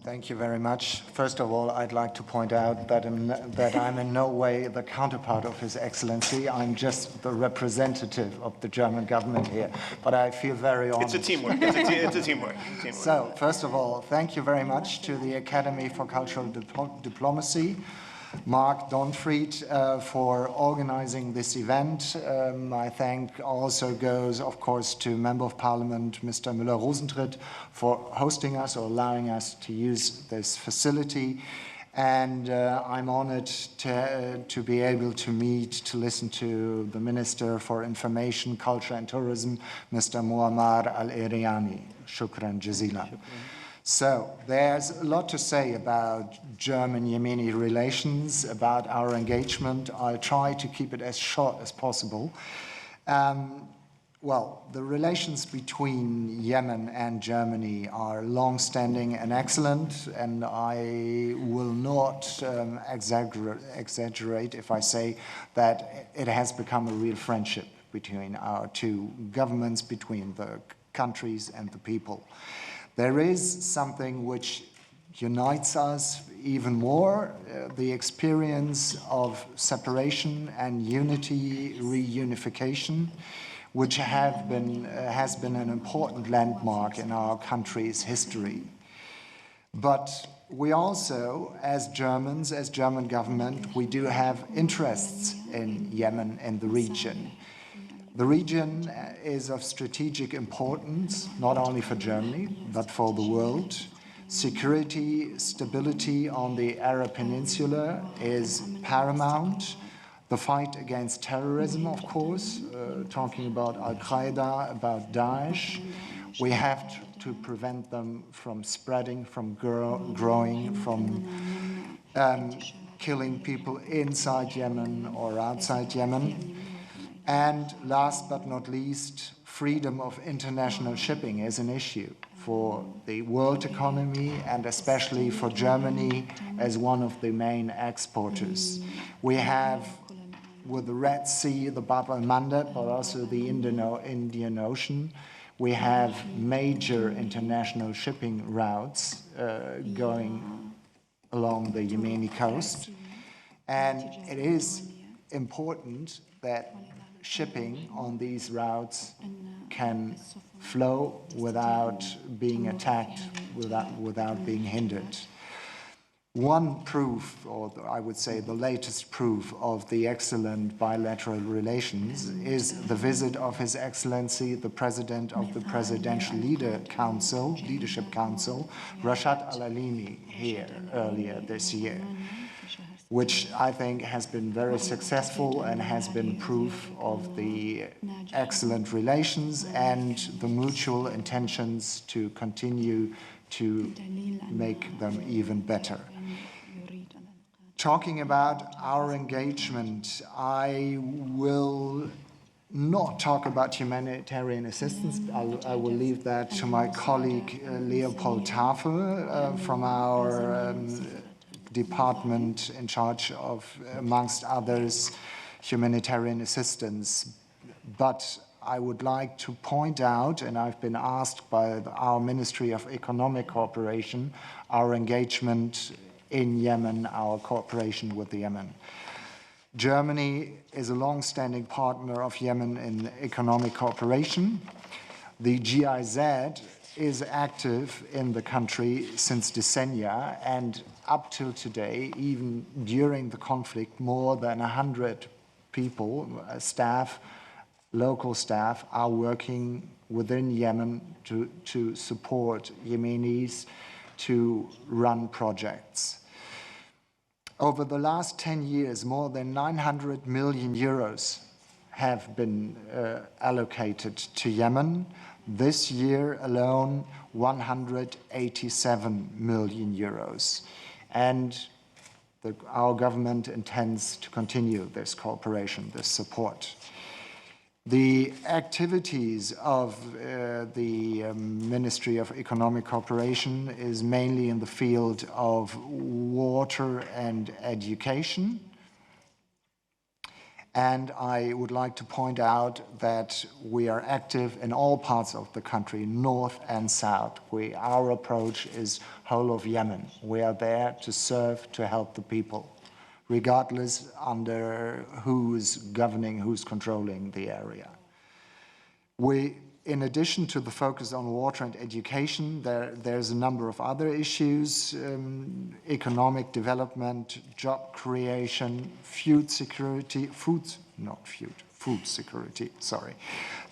Thank you very much. First of all, I'd like to point out that I'm in no way the counterpart of His Excellency. I'm just the representative of the German government here. But I feel very honored. It's a teamwork. It's a teamwork. So, first of all, thank you very much to the Academy for Cultural Diplomacy, Mark Donfried, for organizing this event. My thank also goes, of course, to Member of Parliament, Mr. Müller-Rosentritt, for hosting us or allowing us to use this facility. And I'm honored to be able to listen to the Minister for Information, Culture and Tourism, Mr. Muammar Al-Eriani. Shukran jazilan. So there's a lot to say about German-Yemeni relations, about our engagement. I'll try to keep it as short as possible. Well, the relations between Yemen and Germany are long-standing and excellent, and I will not exaggerate if I say that it has become a real friendship between our two governments, between the countries and the people. There is something which unites us even more, the experience of separation and unity, reunification, which has been an important landmark in our country's history. But we also, as Germans, as German government, we do have interests in Yemen and the region. The region is of strategic importance, not only for Germany, but for the world. Security, stability on the Arab Peninsula is paramount. The fight against terrorism, of course, talking about Al-Qaeda, about Daesh. We have to prevent them from spreading, from growing, from killing people inside Yemen or outside Yemen. And last but not least, freedom of international shipping is an issue for the world economy and especially for Germany as one of the main exporters. We have, with the Red Sea, the Bab el-Mandeb, but also the Indian Ocean, we have major international shipping routes going along the Yemeni coast. And it is important that shipping on these routes can flow without being attacked, without being hindered. One proof, or I would say the latest proof of the excellent bilateral relations is the visit of His Excellency, the President of the Presidential Leadership Council, Rashad Al-Alimi, here earlier this year, which I think has been very successful and has been proof of the excellent relations and the mutual intentions to continue to make them even better. Talking about our engagement, I will not talk about humanitarian assistance. I will leave that to my colleague Leopold Tafel from our department in charge of, amongst others, humanitarian assistance. But I would like to point out, and I've been asked by our Ministry of Economic Cooperation, our engagement in Yemen, our cooperation with Yemen. Germany is a long-standing partner of Yemen in economic cooperation. The GIZ is active in the country since decennia, and up till today, even during the conflict, more than 100 people, staff, local staff, are working within Yemen to support Yemenis to run projects. Over the last 10 years, more than 900 million euros have been allocated to Yemen. This year alone, 187 million euros. And our government intends to continue this cooperation, this support. The activities of the Ministry of Economic Cooperation is mainly in the field of water and education. And I would like to point out that we are active in all parts of the country, north and south. Our approach is whole of Yemen. We are there to serve, to help the people, regardless under who's governing, who's controlling the area. In addition to the focus on water and education, there's a number of other issues: economic development, job creation, food security,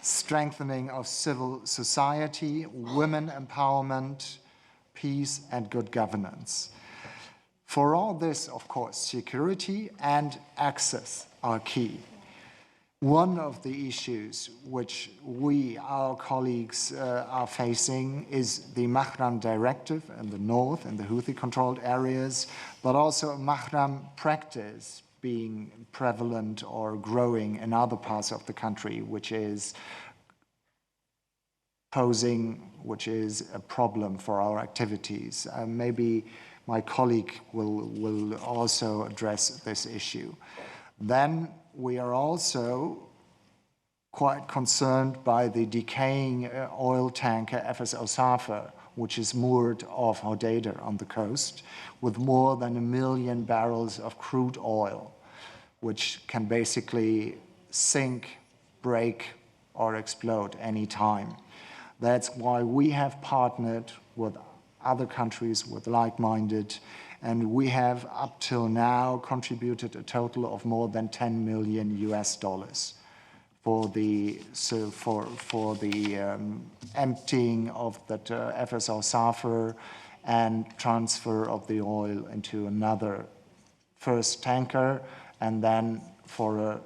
strengthening of civil society, women empowerment, peace, and good governance. For all this, of course, security and access are key. One of the issues which our colleagues are facing is the Mahram Directive in the north and the Houthi-controlled areas, but also Mahram practice being prevalent or growing in other parts of the country, which is a problem for our activities. Maybe my colleague will also address this issue. Then we are also quite concerned by the decaying oil tanker FSO Safer, which is moored off Hodeida on the coast, with more than 1 million barrels of crude oil, which can basically sink, break, or explode any time. That's why we have partnered with other countries, with like-minded, and we have up till now contributed a total of more than $10 million for the emptying of that FSO Safer and transfer of the oil into another first tanker, and then for a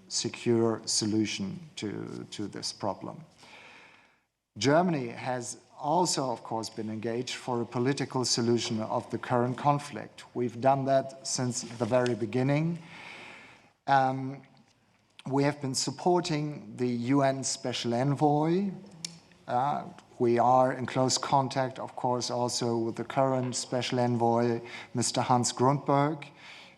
secure solution to this problem. Germany has also, of course, been engaged for a political solution of the current conflict. We've done that since the very beginning. We have been supporting the UN Special Envoy. We are in close contact, of course, also with the current Special Envoy, Mr. Hans Grundberg.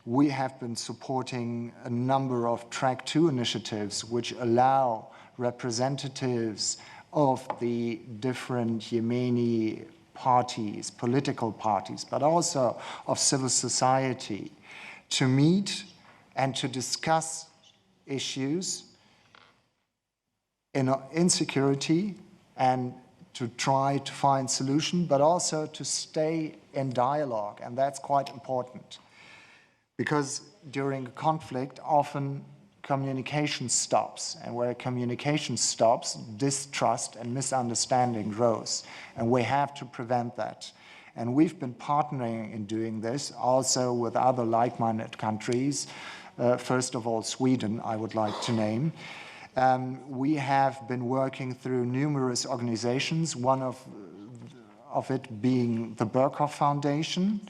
We have been supporting a number of Track 2 initiatives which allow representatives of the different Yemeni parties, political parties, but also of civil society, to meet and to discuss issues in insecurity and to try to find solution, but also to stay in dialogue. And that's quite important, because during a conflict, often communication stops, and where communication stops, distrust and misunderstanding grows, and we have to prevent that. And we've been partnering in doing this also with other like-minded countries. First of all, Sweden, I would like to name. We have been working through numerous organizations, one of it being the Berkhoff Foundation.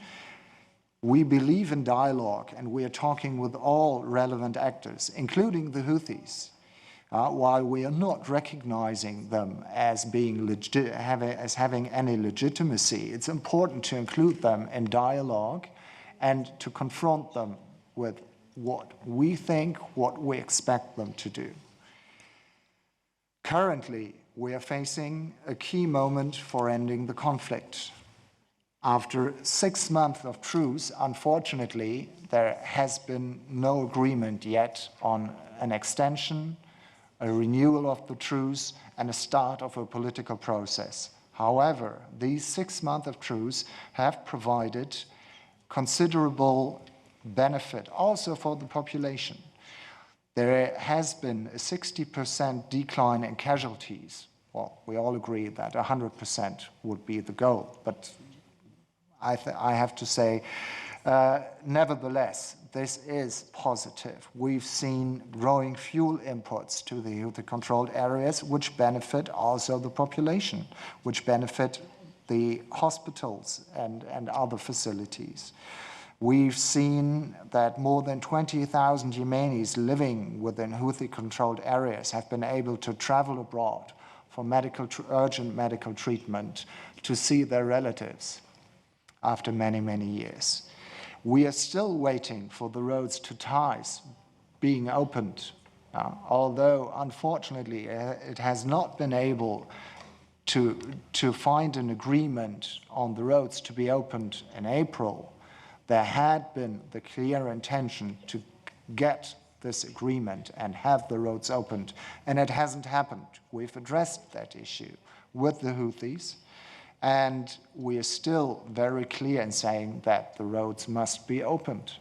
We believe in dialogue, and we are talking with all relevant actors, including the Houthis. While we are not recognizing them as having any legitimacy, it's important to include them in dialogue and to confront them with what we think, what we expect them to do. Currently, we are facing a key moment for ending the conflict. After 6 months of truce, unfortunately, there has been no agreement yet on an extension, a renewal of the truce, and a start of a political process. However, these 6 months of truce have provided considerable benefit also for the population. There has been a 60% decline in casualties. Well, we all agree that 100% would be the goal, but I have to say, nevertheless, this is positive. We've seen growing fuel imports to the Houthi-controlled areas, which benefit also the population, which benefit the hospitals and other facilities. We've seen that more than 20,000 Yemenis living within Houthi-controlled areas have been able to travel abroad for urgent medical treatment to see their relatives after many, many years. We are still waiting for the roads to ties being opened, although unfortunately it has not been able to find an agreement on the roads to be opened in April. There had been the clear intention to get this agreement and have the roads opened, and it hasn't happened. We've addressed that issue with the Houthis, and we are still very clear in saying that the roads must be opened.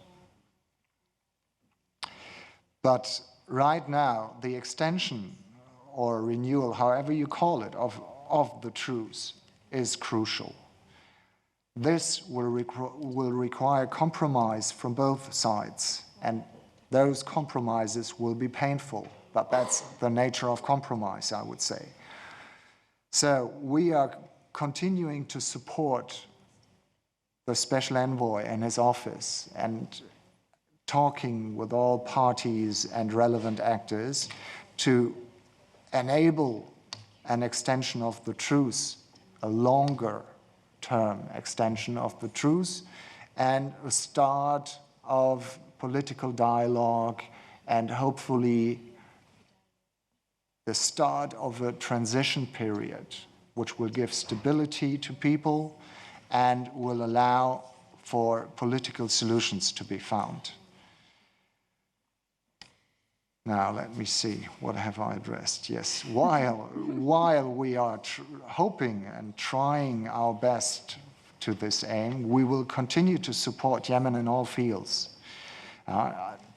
But right now, the extension or renewal, however you call it, of the truce is crucial. This will require compromise from both sides, and those compromises will be painful, but that's the nature of compromise, I would say. So we are continuing to support the Special Envoy and his office and talking with all parties and relevant actors to enable an extension of the truce, a longer-term extension of the truce, and a start of political dialogue and hopefully the start of a transition period which will give stability to people and will allow for political solutions to be found. Now, let me see, what have I addressed? Yes, while we are hoping and trying our best to this aim, we will continue to support Yemen in all fields.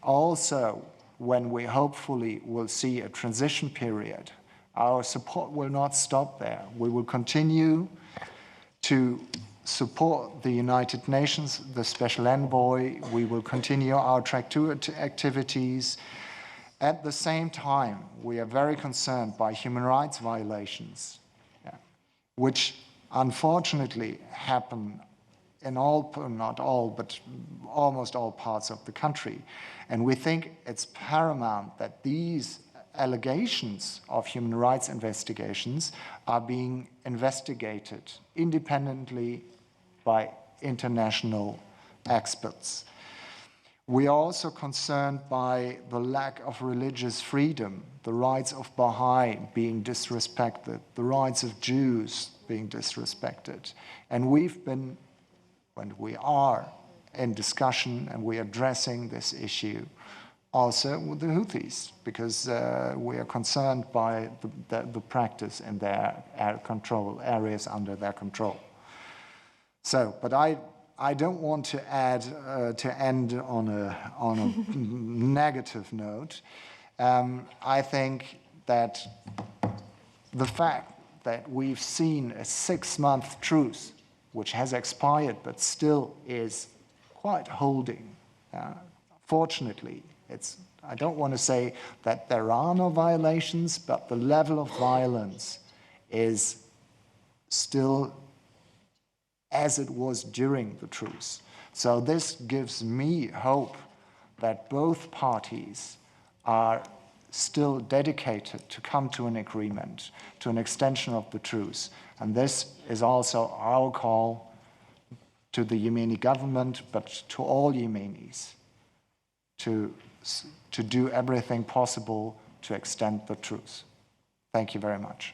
Also, when we hopefully will see a transition period, our support will not stop there. We will continue to support the United Nations, the Special Envoy. We will continue our Track 2 activities. At the same time, we are very concerned by human rights violations, which unfortunately happen in all, not all, but almost all parts of the country. And we think it's paramount that these allegations of human rights investigations are being investigated independently by international experts. We are also concerned by the lack of religious freedom, the rights of Baha'i being disrespected, the rights of Jews being disrespected. And we've been, and we are in discussion, and we are addressing this issue also with the Houthis, because we are concerned by the practice in their areas under their control. So, but I don't want to end on a negative note. I think that the fact that we've seen a 6-month truce, which has expired but still is quite holding. Fortunately, I don't want to say that there are no violations, but the level of violence is still as it was during the truce. So this gives me hope that both parties are still dedicated to come to an agreement, to an extension of the truce. And this is also our call to the Yemeni government, but to all Yemenis, to do everything possible to extend the truce. Thank you very much.